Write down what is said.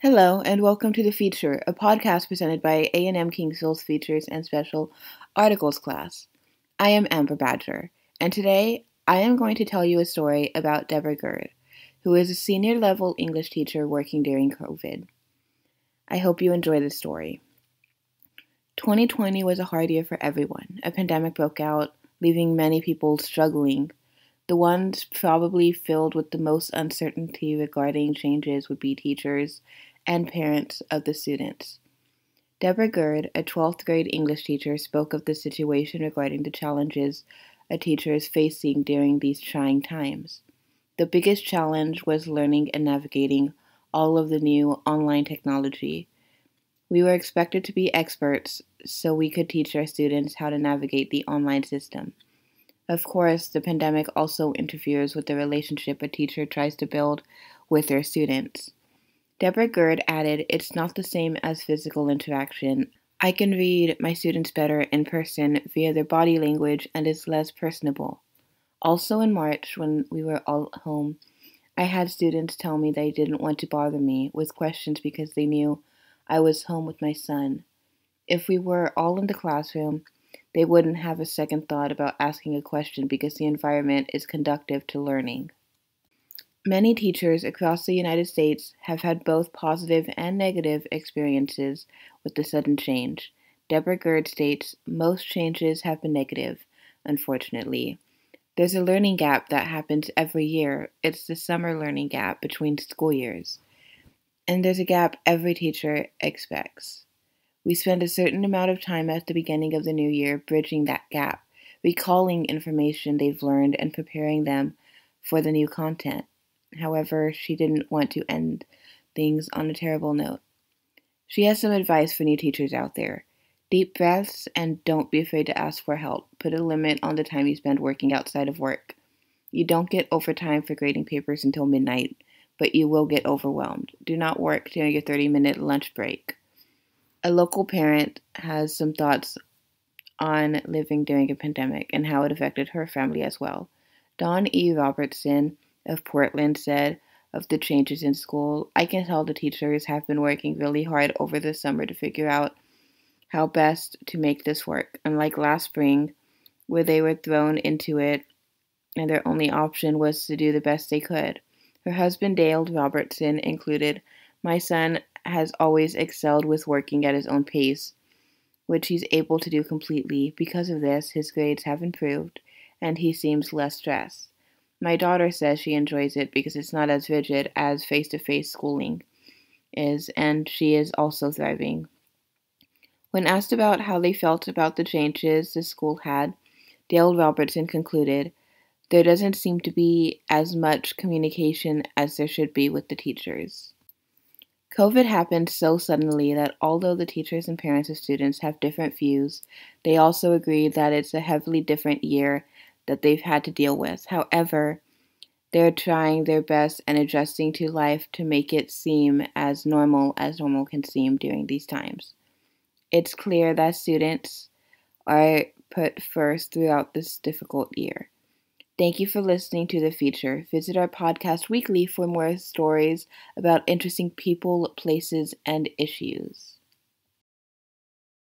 Hello, and welcome to The Feature, a podcast presented by A&M Kingsville's Features and Special Articles class. I am Amber Badger, and today I am going to tell you a story about Deborah Gerd, who is a senior-level English teacher working during COVID. I hope you enjoy this story. 2020 was a hard year for everyone. A pandemic broke out, leaving many people struggling. The ones probably filled with the most uncertainty regarding changes would be teachers and parents of the students. Deborah Gerd, a 12th grade English teacher, spoke of the situation regarding the challenges a teacher is facing during these trying times. The biggest challenge was learning and navigating all of the new online technology. We were expected to be experts so we could teach our students how to navigate the online system. Of course, the pandemic also interferes with the relationship a teacher tries to build with their students. Deborah Gerd added, "It's not the same as physical interaction. I can read my students better in person via their body language and it's less personable." Also in March, when we were all at home, I had students tell me they didn't want to bother me with questions because they knew I was home with my son. If we were all in the classroom, they wouldn't have a second thought about asking a question because the environment is conducive to learning. Many teachers across the United States have had both positive and negative experiences with the sudden change. Deborah Gerd states, "Most changes have been negative, unfortunately. There's a learning gap that happens every year. It's the summer learning gap between school years. And there's a gap every teacher expects. We spend a certain amount of time at the beginning of the new year bridging that gap, recalling information they've learned and preparing them for the new content." However, she didn't want to end things on a terrible note. She has some advice for new teachers out there. Deep breaths and don't be afraid to ask for help. Put a limit on the time you spend working outside of work. You don't get overtime for grading papers until midnight, but you will get overwhelmed. Do not work during your 30-minute lunch break. A local parent has some thoughts on living during a pandemic and how it affected her family as well. Dawn E. Robertson of Portland said of the changes in school, "I can tell the teachers have been working really hard over the summer to figure out how best to make this work. Unlike last spring, where they were thrown into it and their only option was to do the best they could." Her husband, Dale Robertson, included, "My son has always excelled with working at his own pace, which he's able to do completely. Because of this, his grades have improved, and he seems less stressed. My daughter says she enjoys it because it's not as rigid as face-to-face schooling is, and she is also thriving." When asked about how they felt about the changes the school had, Dale Robertson concluded, "There doesn't seem to be as much communication as there should be with the teachers." COVID happened so suddenly that although the teachers and parents of students have different views, they also agreed that it's a heavily different year that they've had to deal with. However, they're trying their best and adjusting to life to make it seem as normal can seem during these times. It's clear that students are put first throughout this difficult year. Thank you for listening to The Feature. Visit our podcast weekly for more stories about interesting people, places, and issues.